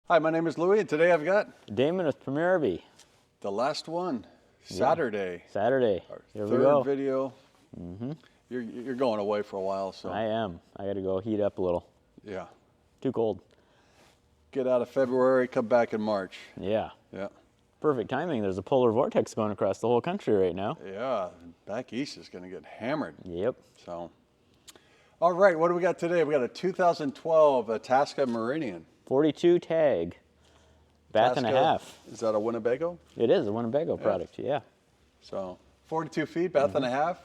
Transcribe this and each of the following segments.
Hi, my name is Louie, and today I've got Damon with Premier RV. the last one, Saturday. Saturday. Our Here we third go. video. You're going away for a while, so I am. I got to go heat up a little. yeah. Too cold. Get out of February, come back in March. Yeah. Yeah, Perfect timing. There's a polar vortex going across the whole country right now. yeah. Back east is going to get hammered. Yep. So, all right, what do we got today? We got a 2012 Itasca Meridian. 42 tag. Bath and a Itasca, half. Is that a Winnebago? It is a Winnebago product. Yeah. So, 42 feet, bath and a half,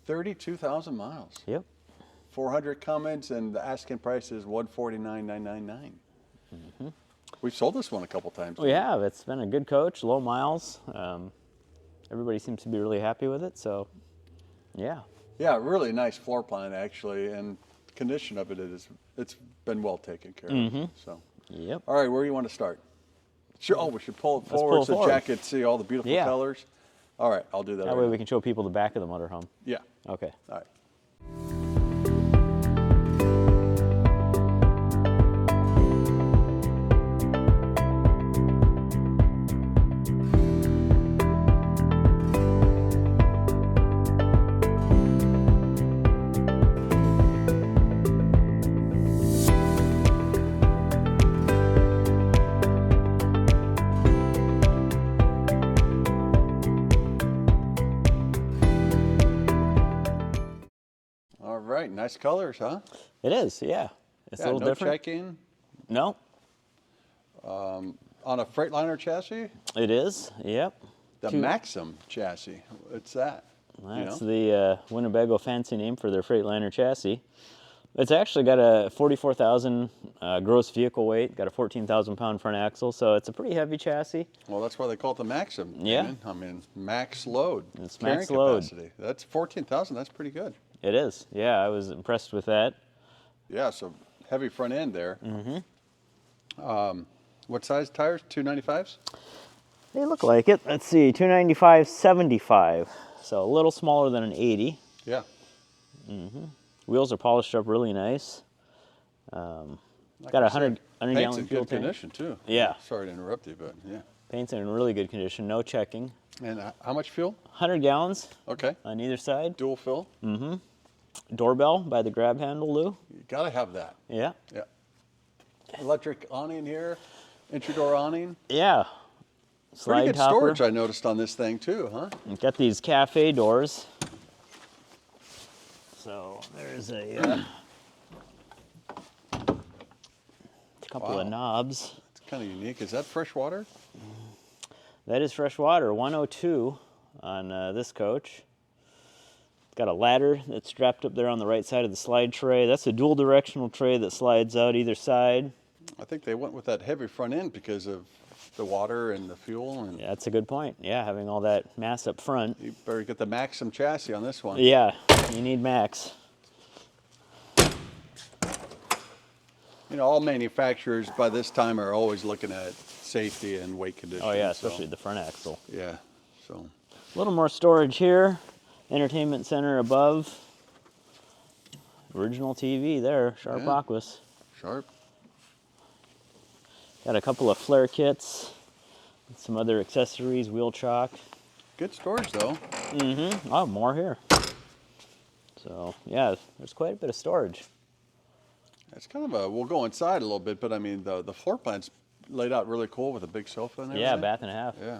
32,000 miles. Yep. 400 comments, and the asking price is $149,999. We've sold this one a couple times. We have. It's been a good coach, low miles. Everybody seems to be really happy with it. So, yeah. Yeah, really nice floor plan actually, and the condition of it's been well taken care of. So, Yep. all right, where do you want to start? Sure. Oh, we should pull it forward pull it so forward. Jack can see all the beautiful Yeah. colors. All right, I'll do that. That right way now. we can show people the back of the motorhome. Yeah. Okay. All right. All right, nice colors, huh? It is. Yeah. It's Yeah, a little no different. check-in No, on a Freightliner chassis. it is. Yep. The Maxim chassis. What's that? That's the Winnebago fancy name for their Freightliner chassis. It's actually got a 44,000 gross vehicle weight, got a 14,000 pound front axle, so it's a pretty heavy chassis. Well, that's why they call it the Maxim. Yeah. Damon. I mean, max load. It's carrying max load. capacity. That's 14,000. That's pretty good. It is. Yeah, I was impressed with that. Yeah, so heavy front end there. What size tires? 295s? They look like it. Let's see, 295/75, so a little smaller than an 80. Yeah. Wheels are polished up really nice. Like Got I a 100 said, paint's in gallon fuel good tank. condition too. Yeah. Sorry to interrupt you, but yeah. Paint's in really good condition, no checking. And how much fuel? 100 gallons Okay. on either side. Dual fill. Doorbell by the grab handle, Lou. You gotta have that. Yeah. Yeah. Electric awning here. Entry door awning. Yeah. Pretty Slide good topper. storage I noticed on this thing too, huh? We've got these cafe doors. So there's a couple of knobs. It's kind of unique. Is that fresh water? That is fresh water, 102 on this coach. It's got a ladder that's strapped up there on the right side of the slide tray. That's a dual directional tray that slides out either side. I think they went with that heavy front end because of the water and the fuel. And Yeah, that's a good point. Yeah, having all that mass up front. you better get the Maxim chassis on this one. Yeah, you need max. You know, all manufacturers by this time are always looking at safety and weight conditions. Oh yeah, so, especially the front axle. yeah. So A little more storage here. Entertainment center above. Original TV there, Sharp Yeah. Aquas. sharp. Got a couple of flare kits, some other accessories, wheel chock. Good storage though. Oh, more here. So yeah, there's quite a bit of storage. It's kind of a. We'll go inside a little bit, but I mean the floor plan's laid out really cool with a big sofa and everything. Yeah, bath and a half. Yeah.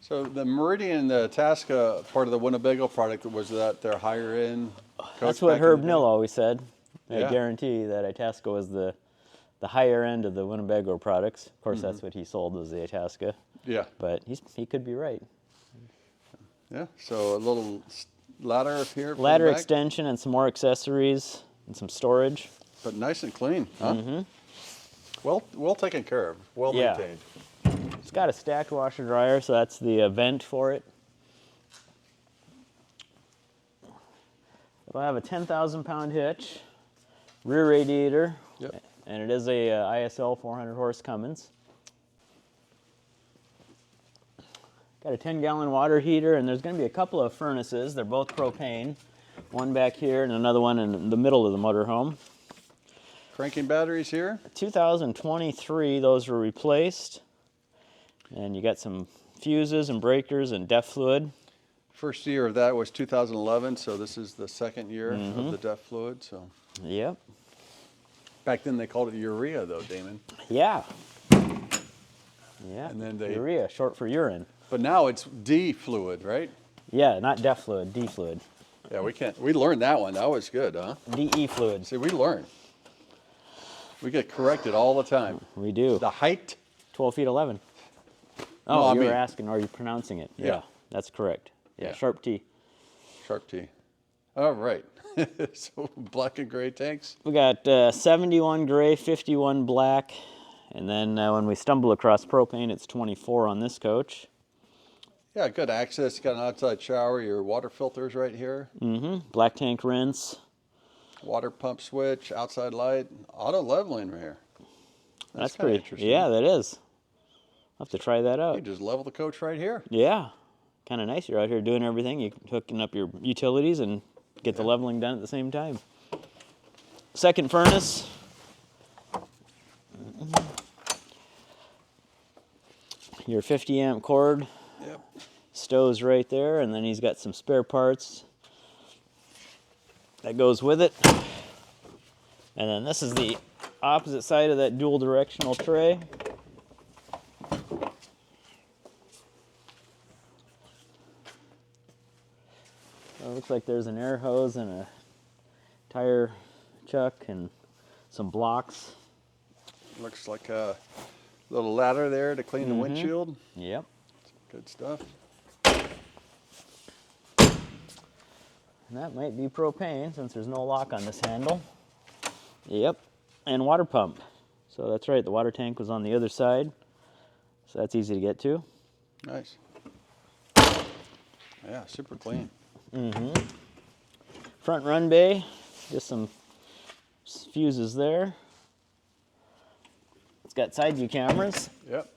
So the Meridian, the Itasca part of the Winnebago product, was that their higher end? That's coach what back in Herb the day? Nill always said. I Yeah. guarantee that Itasca was the higher end of the Winnebago products. Of course, that's what he sold was the Itasca. Yeah. But he could be right. Yeah. So a little ladder up here. for the Ladder back, extension and some more accessories and some storage. but nice and clean, huh? Well taken care of. Well Yeah. maintained. It's got a stacked washer dryer, so that's the vent for it. It'll have a 10,000 pound hitch, rear radiator, Yep. and it is a ISL 400 horse Cummins. Got a 10-gallon water heater, and there's going to be a couple of furnaces. They're both propane. One back here and another one in the middle of the motorhome. Cranking batteries here. 2023, those were replaced. And you got some fuses and breakers and DEF fluid. First year of that was 2011, so this is the second year of the DEF fluid. So Yep. back then they called it urea, though, Damon. Yeah. Yeah. And then Urea, short for urine. But now it's D fluid, right? Yeah, not DEF fluid, D fluid. Yeah, we learned that one. That was good, huh? DE fluid. See, we learn. We get corrected all the time. We do. The height. 12 feet 11. No, Oh, I you mean- were asking, are you pronouncing it? Yeah. That's correct. Yeah, Yeah. sharp T. Sharp T. All right. So black and gray tanks. We got 71 gray, 51 black, and then when we stumble across propane, it's 24 on this coach. Yeah, good access. You got an outside shower. Your water filters right here. Black tank rinse. Water pump switch. Outside light. Auto leveling right here. That's kinda pretty interesting. Yeah, that is. I'll have to try that You out. just level the coach right here. Yeah, kind of nice. You're out here doing everything. You're hooking up your utilities and get the leveling done at the same time. Second furnace. Your 50 amp cord. Yep. Stove's right there, and then he's got some spare parts that goes with it. And then this is the opposite side of that dual directional tray. It looks like there's an air hose and a tire chuck and some blocks. Looks like a little ladder there to clean the windshield. Yep. Good stuff. And that might be propane since there's no lock on this handle. Yep. And water pump. So that's right, the water tank was on the other side. So that's easy to get to. Nice. Yeah, super clean. Front run bay, just some fuses there. It's got side view cameras. Yep.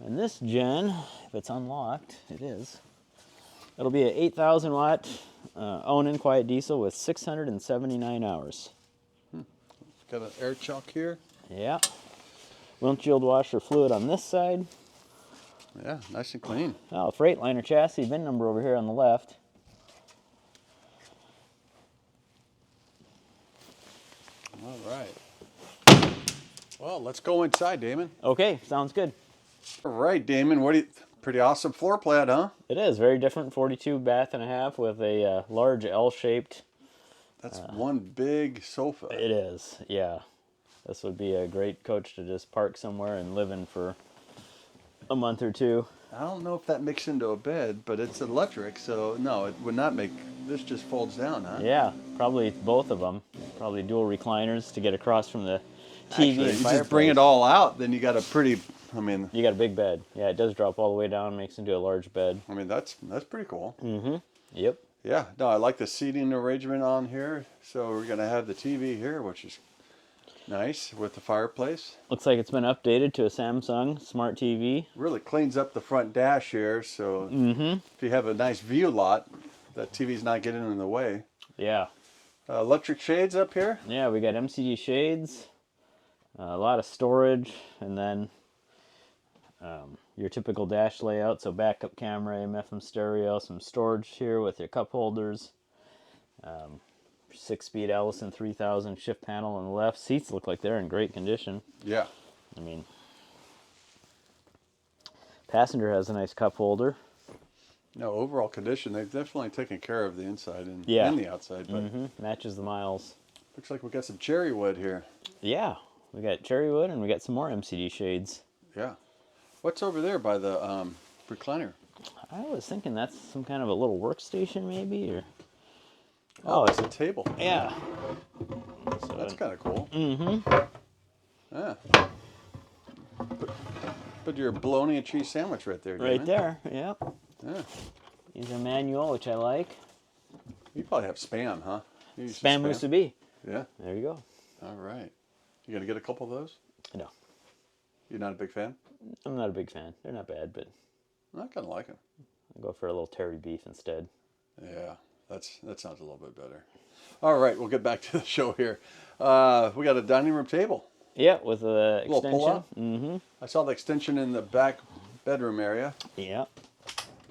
And this gen, if it's unlocked, it is. It'll be an 8,000 watt Onan quiet diesel with 679 hours. Got an air chuck here. Yeah. Windshield washer fluid on this side. Yeah, nice and clean. Oh, Freightliner chassis VIN number over here on the left. All right. Well, let's go inside, Damon. Okay, sounds good. All right, Damon. What do you? Pretty awesome floor plan, huh? It is very different. 42 bath and a half with a large L-shaped. That's one big sofa. It is, yeah. This would be a great coach to just park somewhere and live in for a month or two. I don't know if that makes into a bed, but it's electric, so no, it would not make. This just folds down, huh? Yeah, probably both of them. Probably dual recliners to get across from the TV Actually, and you fireplace. just bring it all out, then you got a pretty. I mean, You got a big bed. Yeah, it does drop all the way down, makes into a large bed. that's pretty cool. Yep. Yeah, no, I like the seating arrangement on here. So we're gonna have the TV here, which is nice with the fireplace. Looks like it's been updated to a Samsung Smart TV. Really cleans up the front dash here, so if you have a nice view lot, that TV's not getting in the way. Yeah. Electric shades up here. Yeah, we got MCD shades, a lot of storage, and then your typical dash layout. So backup camera, AM/FM stereo, some storage here with your cup holders. 6-speed Allison 3000 shift panel on the left. Seats look like they're in great condition. Yeah. I mean, passenger has a nice cup holder. No, overall condition, they've definitely taken care of the inside and, Yeah. and the outside, but Matches the miles. looks like we got some cherry wood here. Yeah, we got cherry wood and we got some more MCD shades. Yeah. What's over there by the recliner? I was thinking that's some kind of a little workstation maybe, or Oh, it's a table. yeah. So that's kind of cool. Yeah. Put your bologna and cheese sandwich right there, Right Damon. there, yep. Yeah. He's a manual, which I like. You probably have Spam, huh? You use Spam musubi. Yeah. There you go. All right. You gonna get a couple of those? No, You're not a big fan? I'm not a big fan. They're not bad, but I kind of like them. I'll go for a little terry beef instead. Yeah, that sounds a little bit better. All right, we'll get back to the show here. We got a dining room table. Yeah, with a Little extension. pull-out. Mm-hmm. I saw the extension in the back bedroom area. Yeah.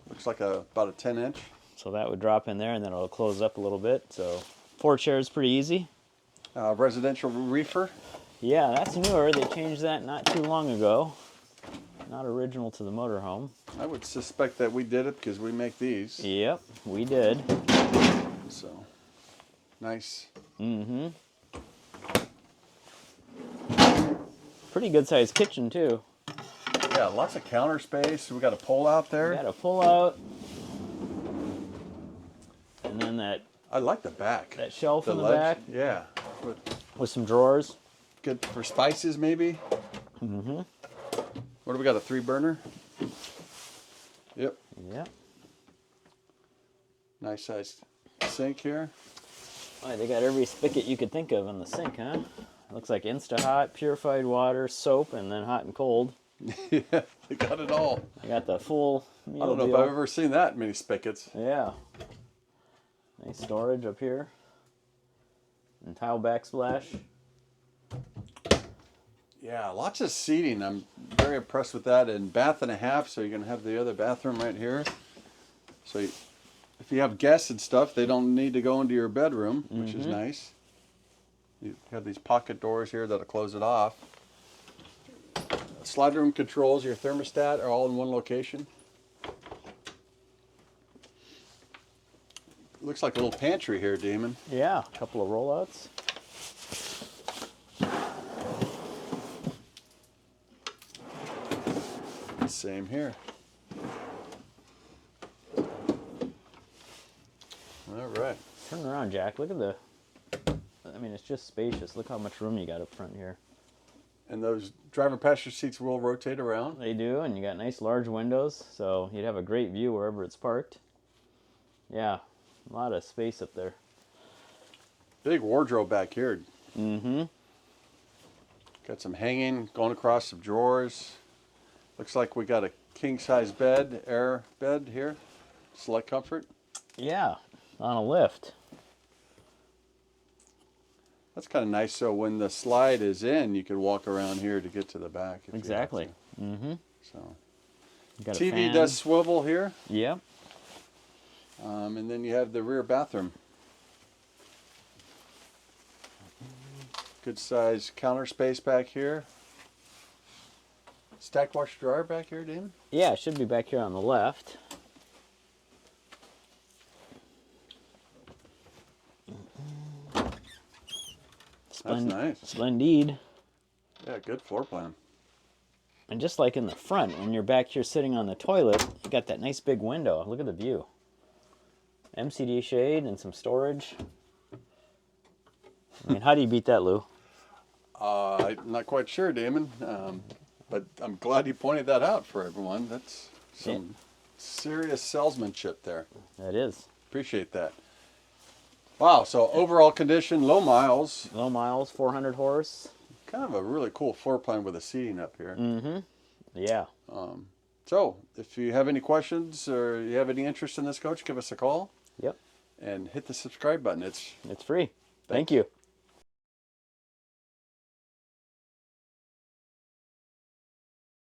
Looks like about a 10-inch. So that would drop in there, and then it'll close up a little bit. So 4 chairs, pretty easy. Residential reefer. Yeah, that's newer. They changed that not too long ago. Not original to the motorhome. I would suspect that we did it because we make these. Yep, we did. So, nice. Mm-hmm. Pretty good sized kitchen too. Yeah, lots of counter space. We got a pull out there. Got a pull out. And then I like the back. that shelf in the ledge. back Yeah. with some drawers. Good for spices, maybe. Mm-hmm. What do we got? A 3-burner. Yep. Yep. Nice sized sink here. Oh, they got every spigot you could think of in the sink, huh? Looks like Insta-Hot, purified water, soap, and then hot and cold. Yeah, they got it all. I got the full meal I don't know deal. if I've ever seen that many spigots. Yeah. Nice storage up here. And tile backsplash. Yeah, lots of seating. I'm very impressed with that. And bath and a half, so you're going to have the other bathroom right here. So if you have guests and stuff, they don't need to go into your bedroom, which is nice. You have these pocket doors here that'll close it off. Slide room controls, your thermostat are all in one location. Looks like a little pantry here, Damon. Yeah, a couple of rollouts. Same here. All right. Turn around, Jack. Look at I mean, it's just spacious. Look how much room you got up front here. And those driver passenger seats will rotate around. They do, and you got nice large windows, so you'd have a great view wherever it's parked. Yeah, a lot of space up there. Big wardrobe back here. Mm-hmm. Got some hanging going across some drawers. Looks like we got a king-size bed, air bed here. Select comfort. Yeah, on a lift. That's kind of nice. So when the slide is in, you could walk around here to get to the back. If Exactly. You have to. Mm-hmm. So Got a TV fan. does swivel here, Yep. and then you have the rear bathroom. Good size counter space back here. Stacked washer dryer back here, Damon. Yeah, it should be back here on the left. That's nice. Splendid. Yeah, good floor plan. And just like in the front, when you're back here sitting on the toilet, you got that nice big window. Look at the view. MCD shade and some storage. I mean, how do you beat that, Lou? I'm not quite sure, Damon, but I'm glad you pointed that out for everyone. That's some serious salesmanship there. That is. Appreciate that. Wow, so overall condition, low miles. Low miles, 400 horse. Kind of a really cool floor plan with the seating up here. Mm-hmm. Yeah. So, if you have any questions or you have any interest in this coach, give us a call Yep. and hit the subscribe button. It's free. Thank you.